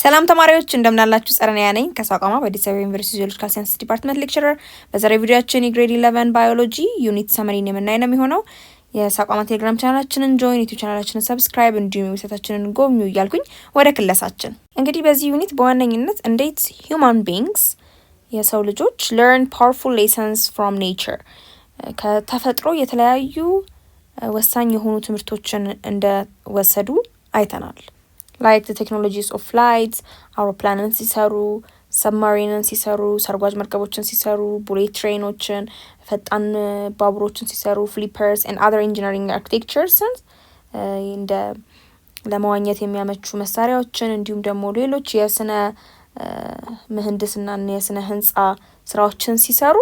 ሰላም ተማሪዎች እንደምናላችሁ ጸረንያ ነኝ ከሳቋማ በአዲስ አበባ ዩኒቨርሲቲ ጂኦሎጂካል ሳይንስ ዲፓርትመንት ሌክቸረር። በዛሬው ቪዲዮአችን የግሬድ 11 ባዮሎጂ ዩኒት ሰመሪን የምናይ ነው የሚሆነው። የሳቋማ ቴሌግራም ቻናላችንን ጆይን፣ ዩቲዩብ ቻናላችንን ሰብስክራይብ እንዲሁም ዌብሳይታችንን ጎብኙ እያልኩኝ ወደ ክለሳችን። እንግዲህ በዚህ ዩኒት በዋነኝነት እንዴት ሂውማን ቢንግስ የሰው ልጆች learn powerful lessons from nature ከተፈጥሮ የተለያዩ ወሳኝ የሆኑ ትምህርቶችን እንደወሰዱ አይተናል። like the technologies of flights, አውሮፕላንን ሲሰሩ፣ ሰብማሪንን ሲሰሩ፣ ሰርጓጅ መርከቦችን ሲሰሩ፣ ቡሌት ትሬኖችን፣ ፈጣን ባቡሮችን ሲሰሩ፣ flippers and other engineering architectures እንደ ለመዋኘት የሚያመቹ መሳሪያዎችን እንዲሁም ደግሞ ሌሎች የስነ ምህንድስናና የስነ ህንጻ ስራዎችን ሲሰሩ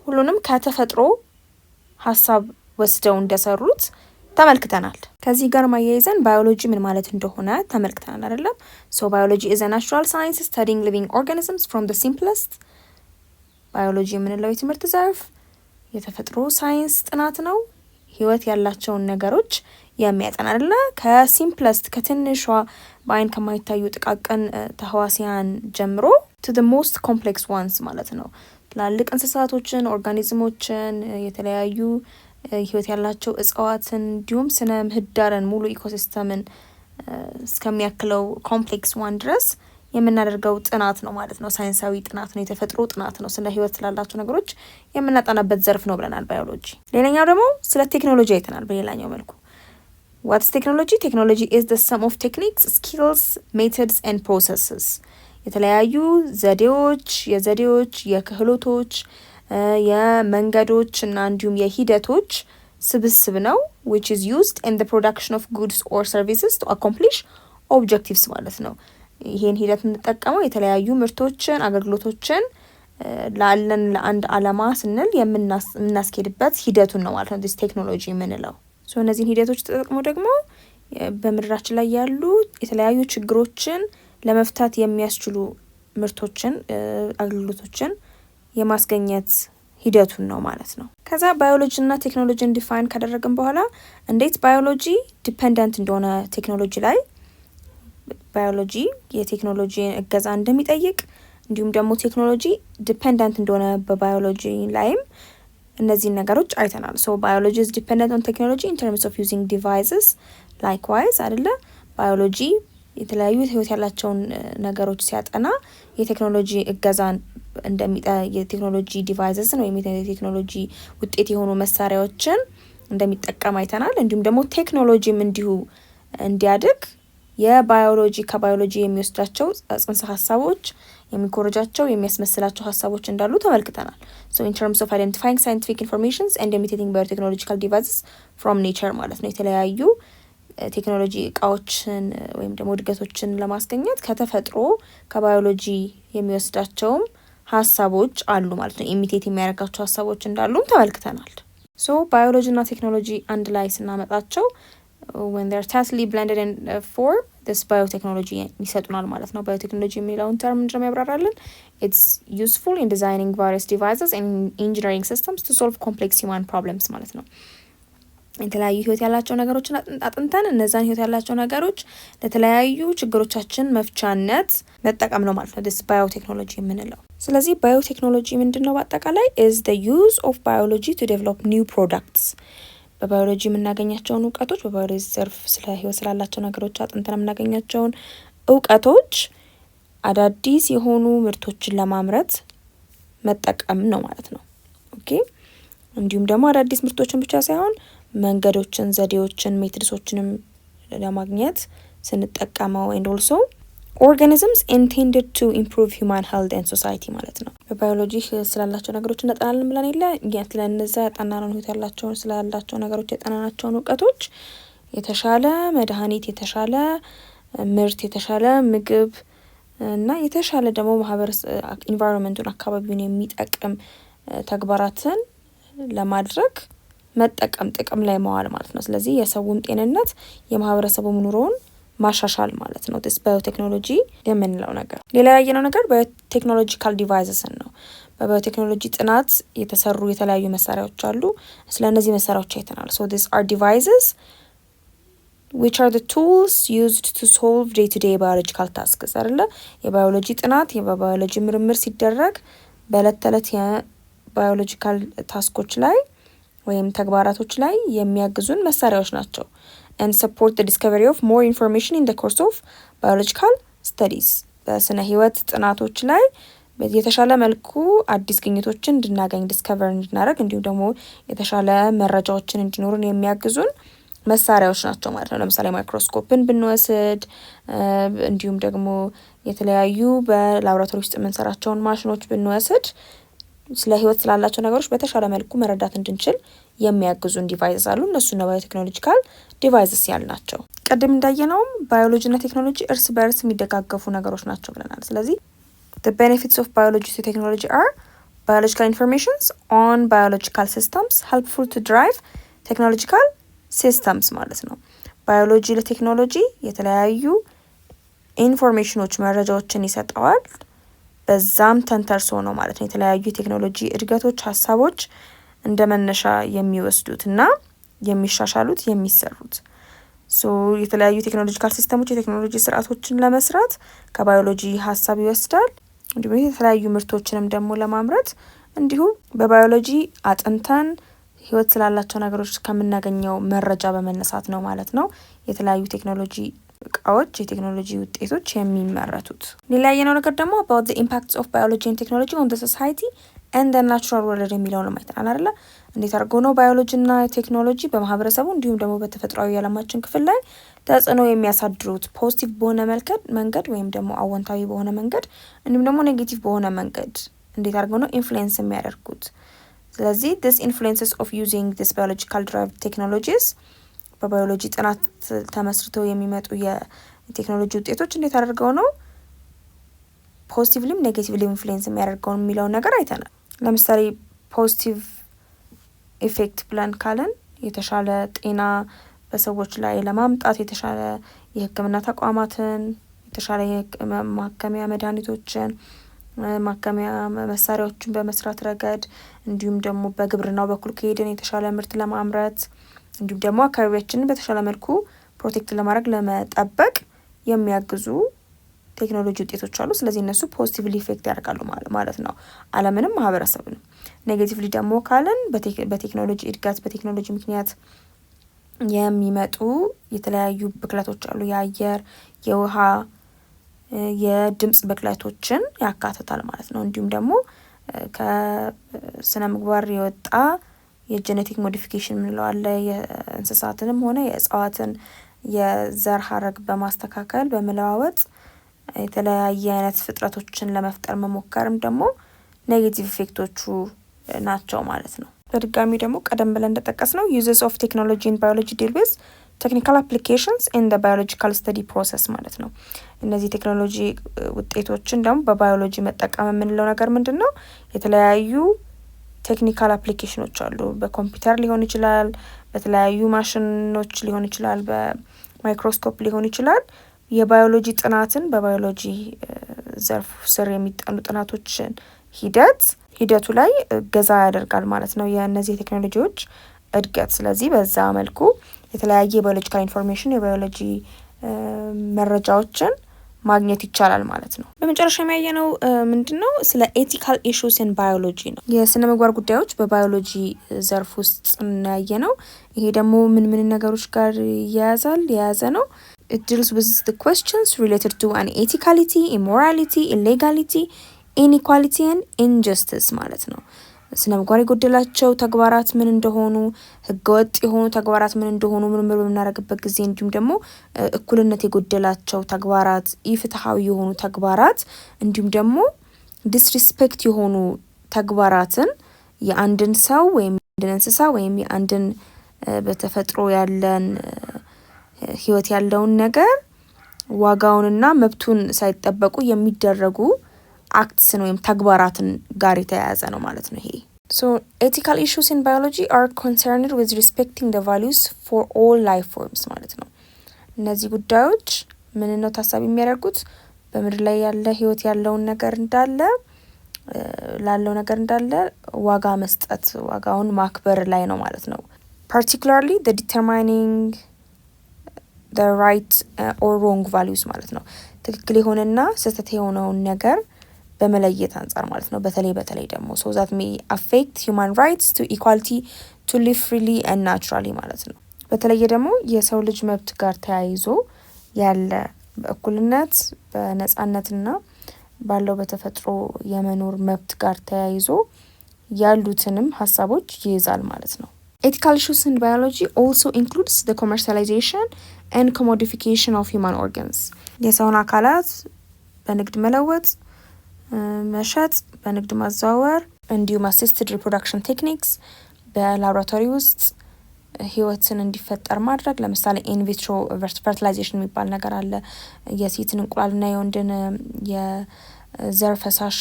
ሁሉንም ከተፈጥሮ ሀሳብ ወስደው እንደሰሩት ተመልክተናል። ከዚህ ጋር ማያይዘን ባዮሎጂ ምን ማለት እንደሆነ ተመልክተናል አይደለም? So biology is a natural science studying living organisms from the simplest ባዮሎጂ የምንለው የትምህርት ዘርፍ የተፈጥሮ ሳይንስ ጥናት ነው። ህይወት ያላቸውን ነገሮች የሚያጠና አይደለ? ከሲምፕለስት ከትንሿ በአይን ከማይታዩ ጥቃቅን ተህዋሲያን ጀምሮ to the most complex ones ማለት ነው። ትላልቅ እንስሳቶችን፣ ኦርጋኒዝሞችን፣ የተለያዩ ህይወት ያላቸው እጽዋትን እንዲሁም ስነ ምህዳርን ሙሉ ኢኮሲስተምን እስከሚያክለው ኮምፕሌክስ ዋን ድረስ የምናደርገው ጥናት ነው ማለት ነው። ሳይንሳዊ ጥናት ነው፣ የተፈጥሮ ጥናት ነው። ስለ ህይወት ስላላቸው ነገሮች የምናጠናበት ዘርፍ ነው ብለናል ባዮሎጂ። ሌላኛው ደግሞ ስለ ቴክኖሎጂ አይተናል በሌላኛው መልኩ። What's technology? Technology is the sum of techniques, skills, methods and processes. የተለያዩ ዘዴዎች፣ የክህሎቶች የመንገዶች እና እንዲሁም የሂደቶች ስብስብ ነው which is used in the production of goods or services to accomplish objectives ማለት ነው። ይሄን ሂደት የምንጠቀመው የተለያዩ ምርቶችን፣ አገልግሎቶችን ላለን ለአንድ አላማ ስንል የምናስኬድበት ሂደቱን ነው ማለት ነው this ቴክኖሎጂ የምንለው። እነዚህን ሂደቶች ተጠቅሞ ደግሞ በምድራችን ላይ ያሉ የተለያዩ ችግሮችን ለመፍታት የሚያስችሉ ምርቶችን፣ አገልግሎቶችን የማስገኘት ሂደቱን ነው ማለት ነው። ከዛ ባዮሎጂ እና ቴክኖሎጂን ዲፋይን ካደረግን በኋላ እንዴት ባዮሎጂ ዲፔንደንት እንደሆነ ቴክኖሎጂ ላይ ባዮሎጂ የቴክኖሎጂን እገዛ እንደሚጠይቅ እንዲሁም ደግሞ ቴክኖሎጂ ዲፔንደንት እንደሆነ በባዮሎጂ ላይም እነዚህን ነገሮች አይተናል። ሶ ባዮሎጂ is dependent on technology in terms of using devices likewise አይደለ? ባዮሎጂ የተለያዩ ህይወት ያላቸውን ነገሮች ሲያጠና የቴክኖሎጂ እገዛን የቴክኖሎጂ ዲቫይስን ወይም የቴክኖሎጂ ውጤት የሆኑ መሳሪያዎችን እንደሚጠቀም አይተናል። እንዲሁም ደግሞ ቴክኖሎጂም እንዲሁ እንዲያድግ የባዮሎጂ ከባዮሎጂ የሚወስዳቸው ጽንሰ ሀሳቦች፣ የሚኮረጃቸው የሚያስመስላቸው ሀሳቦች እንዳሉ ተመልክተናል። So in terms of identifying scientific informations and imitating biotechnological devices from nature ማለት ነው። የተለያዩ ቴክኖሎጂ እቃዎችን ወይም ደግሞ እድገቶችን ለማስገኘት ከተፈጥሮ ከባዮሎጂ የሚወስዳቸውም ሀሳቦች አሉ ማለት ነው። ኢሚቴት የሚያደርጋቸው ሀሳቦች እንዳሉም ተመልክተናል። ሶ ባዮሎጂ እና ቴክኖሎጂ አንድ ላይ ስናመጣቸው when they are tightly blended and form this biotechnology ይሰጡናል ማለት ነው። ባዮቴክኖሎጂ የሚለውን ተርም ምንድነው ያብራራልን? It's useful in designing various devices and engineering systems to solve complex human problems ማለት ነው። የተለያዩ ህይወት ያላቸው ነገሮችን አጥንተን እነዛን ህይወት ያላቸው ነገሮች ለተለያዩ ችግሮቻችን መፍቻነት መጠቀም ነው ማለት ነው this biotechnology የምንለው። ስለዚህ ባዮቴክኖሎጂ ምንድነው? በአጠቃላይ is the use of biology to develop new products በባዮሎጂ የምናገኛቸውን እውቀቶች በባዮሎጂ ዘርፍ ስለ ህይወት ስላላቸው ነገሮች አጥንተን የምናገኛቸውን እውቀቶች አዳዲስ የሆኑ ምርቶችን ለማምረት መጠቀም ነው ማለት ነው። ኦኬ። እንዲሁም ደግሞ አዳዲስ ምርቶችን ብቻ ሳይሆን መንገዶችን፣ ዘዴዎችን፣ ሜትድሶችንም ለማግኘት ስንጠቀመው and also organisms intended to improve human health and society ማለት ነው። በባዮሎጂ ስላላቸው ነገሮች እናጠናለን ብለን የለ ለእነዛ ያጠናነውን ህይወት ያላቸውን ስላላቸው ነገሮች የጠናናቸውን እውቀቶች የተሻለ መድኃኒት፣ የተሻለ ምርት፣ የተሻለ ምግብ እና የተሻለ ደግሞ ኢንቫይሮንመንቱን አካባቢውን የሚጠቅም ተግባራትን ለማድረግ መጠቀም ጥቅም ላይ መዋል ማለት ነው። ስለዚህ የሰውን ጤንነት የማህበረሰቡን ኑሮውን ማሻሻል ማለት ነው this ባዮቴክኖሎጂ የምንለው ነገር። ሌላ ያየነው ነገር ባዮቴክኖሎጂካል ዲቫይስን ነው። በባዮቴክኖሎጂ ጥናት የተሰሩ የተለያዩ መሳሪያዎች አሉ። ስለ እነዚህ መሳሪያዎች አይተናል። so these are devices which are the tools used to solve day-to-day biological tasks አይደለ? የባዮሎጂ ጥናት የባዮሎጂ ምርምር ሲደረግ በዕለት ተዕለት የባዮሎጂካል ታስኮች ላይ ወይም ተግባራቶች ላይ የሚያግዙን መሳሪያዎች ናቸው። and support the discovery of more information in the course of biological studies በስነ ህይወት ጥናቶች ላይ የተሻለ መልኩ አዲስ ግኝቶችን እንድናገኝ ዲስከቨር እንድናደርግ እንዲሁም ደግሞ የተሻለ መረጃዎችን እንዲኖሩን የሚያግዙን መሳሪያዎች ናቸው ማለት ነው። ለምሳሌ ማይክሮስኮፕን ብንወስድ እንዲሁም ደግሞ የተለያዩ በላቦራቶሪ ውስጥ የምንሰራቸውን ማሽኖች ብንወስድ ስለ ህይወት ስላላቸው ነገሮች በተሻለ መልኩ መረዳት እንድንችል የሚያግዙን ዲቫይስስ አሉ። እነሱ ነው ባዮቴክኖሎጂካል ዲቫይስስ ያልናቸው። ቅድም እንዳየነውም ባዮሎጂና ቴክኖሎጂ እርስ በእርስ የሚደጋገፉ ነገሮች ናቸው ብለናል። ስለዚህ the benefits of biology to technology are biological informations on biological systems helpful to drive technological systems ማለት ነው። ባዮሎጂ ለቴክኖሎጂ የተለያዩ ኢንፎርሜሽኖች መረጃዎችን ይሰጠዋል። በዛም ተንተርሶ ነው ማለት ነው የተለያዩ ቴክኖሎጂ እድገቶች ሀሳቦች እንደመነሻ የሚወስዱት እና የሚሻሻሉት የሚሰሩት። የተለያዩ ቴክኖሎጂካል ሲስተሞች የቴክኖሎጂ ስርዓቶችን ለመስራት ከባዮሎጂ ሀሳብ ይወስዳል። እንዲሁም የተለያዩ ምርቶችንም ደግሞ ለማምረት እንዲሁ በባዮሎጂ አጥንተን ህይወት ስላላቸው ነገሮች ከምናገኘው መረጃ በመነሳት ነው ማለት ነው የተለያዩ ቴክኖሎጂ እቃዎች የቴክኖሎጂ ውጤቶች የሚመረቱት። ሌላ ያየነው ነገር ደግሞ about the impacts of biology and technology on the society and the natural world የሚለው ነው አይተናል አይደለ? እንዴት አድርጎ ነው ባዮሎጂና ቴክኖሎጂ በማህበረሰቡ እንዲሁም ደግሞ በተፈጥሯዊ የዓለማችን ክፍል ላይ ተጽዕኖ የሚያሳድሩት ፖዚቲቭ በሆነ መንገድ ወይም ደግሞ አዎንታዊ በሆነ መንገድ እንዲሁም ደግሞ ኔጌቲቭ በሆነ መንገድ እንዴት አድርጎ ነው ኢንፍሉዌንስ የሚያደርጉት። ስለዚህ this influences of using this biological derived technologies በባዮሎጂ ጥናት ተመስርተው የሚመጡ የቴክኖሎጂ ውጤቶች እንዴት አድርገው ነው ፖዚቲቭሊም ኔጌቲቭሊ ኢንፍሉዌንስ የሚያደርገው የሚለውን ነገር አይተናል። ለምሳሌ ፖዚቲቭ ኢፌክት ብለን ካለን የተሻለ ጤና በሰዎች ላይ ለማምጣት የተሻለ የሕክምና ተቋማትን የተሻለ ማከሚያ መድኃኒቶችን ማከሚያ መሳሪያዎችን በመስራት ረገድ እንዲሁም ደግሞ በግብርናው በኩል ከሄድን የተሻለ ምርት ለማምረት እንዲሁም ደግሞ አካባቢያችንን በተሻለ መልኩ ፕሮቴክት ለማድረግ ለመጠበቅ የሚያግዙ ቴክኖሎጂ ውጤቶች አሉ። ስለዚህ እነሱ ፖዚቲቭሊ ኢፌክት ያደርጋሉ ማለት ነው ዓለምንም ማህበረሰብንም። ኔጌቲቭሊ ደግሞ ካለን በቴክኖሎጂ እድገት በቴክኖሎጂ ምክንያት የሚመጡ የተለያዩ ብክለቶች አሉ። የአየር፣ የውሃ፣ የድምጽ ብክለቶችን ያካትታል ማለት ነው። እንዲሁም ደግሞ ከስነ ምግባር የወጣ የጄኔቲክ ሞዲፊኬሽን የምንለው አለ። የእንስሳትንም ሆነ የእጽዋትን የዘር ሀረግ በማስተካከል በመለዋወጥ የተለያየ አይነት ፍጥረቶችን ለመፍጠር መሞከርም ደግሞ ኔጌቲቭ ኢፌክቶቹ ናቸው ማለት ነው። በድጋሚ ደግሞ ቀደም ብለን እንደጠቀስ ነው uses of technology in biology deal with technical applications in the biological study process ማለት ነው። እነዚህ ቴክኖሎጂ ውጤቶችን ደግሞ በባዮሎጂ መጠቀም የምንለው ነገር ምንድን ነው? የተለያዩ ቴክኒካል አፕሊኬሽኖች አሉ። በኮምፒውተር ሊሆን ይችላል፣ በተለያዩ ማሽኖች ሊሆን ይችላል፣ በማይክሮስኮፕ ሊሆን ይችላል። የባዮሎጂ ጥናትን በባዮሎጂ ዘርፍ ስር የሚጠኑ ጥናቶችን ሂደቱ ላይ ገዛ ያደርጋል ማለት ነው የእነዚህ ቴክኖሎጂዎች እድገት። ስለዚህ በዛ መልኩ የተለያየ የባዮሎጂካል ኢንፎርሜሽን የባዮሎጂ መረጃዎችን ማግኘት ይቻላል ማለት ነው። በመጨረሻ የሚያየነው ምንድነው? ስለ ኤቲካል ኢሹስ ኢን ባዮሎጂ ነው። የስነ ምግባር ጉዳዮች በባዮሎጂ ዘርፍ ውስጥ እናያየነው። ይሄ ደግሞ ምን ነገሮች ጋር የያዘ ነው? It deals with the questions related to unethicality, immorality, illegality, inequality and injustice ማለት ነው። ስነ ምግባር የጎደላቸው ተግባራት ምን እንደሆኑ፣ ህገወጥ የሆኑ ተግባራት ምን እንደሆኑ ምርምር በምናደርግበት ጊዜ እንዲሁም ደግሞ እኩልነት የጎደላቸው ተግባራት፣ ኢፍትሐዊ የሆኑ ተግባራት እንዲሁም ደግሞ ዲስሪስፔክት የሆኑ ተግባራትን የአንድን ሰው ወይም የአንድን እንስሳ ወይም የአንድን በተፈጥሮ ያለን ህይወት ያለውን ነገር ዋጋውንና መብቱን ሳይጠበቁ የሚደረጉ አክትስን ወይም ተግባራትን ጋር የተያያዘ ነው ማለት ነው። ይሄ so ethical issues in biology are concerned with respecting the values for all life forms ማለት ነው። እነዚህ ጉዳዮች ምን ነው ታሳቢ የሚያደርጉት? በምድር ላይ ያለ ህይወት ያለውን ነገር እንዳለ ዋጋ መስጠት ዋጋውን ማክበር ላይ ነው ማለት ነው። particularly the determining the right or wrong values ማለት ነው። ትክክል የሆነና ስህተት የሆነውን ነገር በመለየት አንጻር ማለት ነው። በተለይ ደግሞ so that may affect human rights to equality to live freely and naturally ማለት ነው። በተለይ ደግሞ የሰው ልጅ መብት ጋር ተያይዞ ያለ በእኩልነት በነጻነትና ባለው በተፈጥሮ የመኖር መብት ጋር ተያይዞ ያሉትንም ሀሳቦች ይይዛል ማለት ነው። Ethical issues in biology also includes the commercialization and commodification of human organs. የሰውን አካላት በንግድ መለወጥ፣ መሸጥ፣ በንግድ ማዘዋወር እንዲሁም assisted reproduction techniques በላቦራቶሪ ውስጥ ህይወትን እንዲፈጠር ማድረግ። ለምሳሌ in vitro fertilization የሚባል ነገር አለ። የሴትን እንቁላልና የወንድን የዘር ፈሳሽ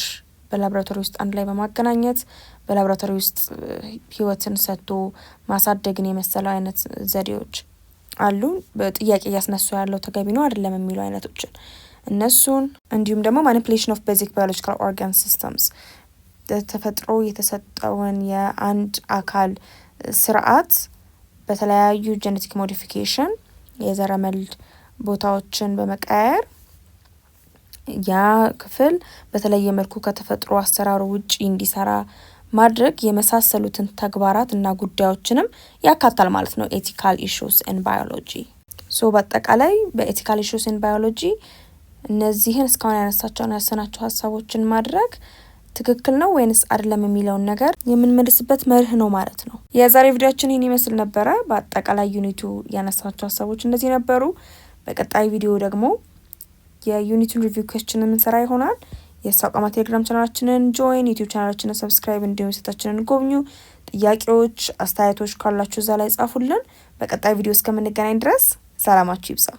በላቦራቶሪ ውስጥ አንድ ላይ በማገናኘት በላቦራቶሪ ውስጥ ህይወትን ሰጥቶ ማሳደግን የመሰለ አይነት ዘዴዎች አሉ። በጥያቄ ያስነሱ ያለው ተገቢ ነው አይደለም የሚሉ አይነቶችን እነሱን እንዲሁም ደግሞ manipulation of basic biological organ systems ተፈጥሮ የተሰጠውን የአንድ አካል ስርዓት በተለያዩ genetic modification የዘረመል ቦታዎችን በመቀየር ያ ክፍል በተለየ መልኩ ከተፈጥሮ አሰራሩ ውጪ እንዲሰራ ማድረግ የመሳሰሉትን ተግባራት እና ጉዳዮችንም ያካታል ማለት ነው ethical issues in biology። so በአጠቃላይ በethical issues in biology እነዚህን እስካሁን ያነሳናቸው ሀሳቦችን ማድረግ ትክክል ነው ወይንስ አይደለም የሚለውን ነገር የምንመልስበት መርህ ነው ማለት ነው። የዛሬ ቪዲዮአችን ይህን ይመስል ነበረ። በአጠቃላይ ዩኒቱ ያነሳናቸው ሀሳቦች እንደዚህ ነበሩ። በቀጣይ ቪዲዮ ደግሞ የዩኒቱን ሪቪው ኩዌስችን እንሰራ ይሆናል። የሳቋማ ቴሌግራም ቻናላችንን ጆይን፣ ዩቲዩብ ቻናላችንን ሰብስክራይብ እንዲሁም ሴታችንን ጎብኙ። ጥያቄዎች አስተያየቶች ካላችሁ እዛ ላይ ጻፉልን። በቀጣይ ቪዲዮ እስከምንገናኝ ድረስ ሰላማችሁ ይብዛ።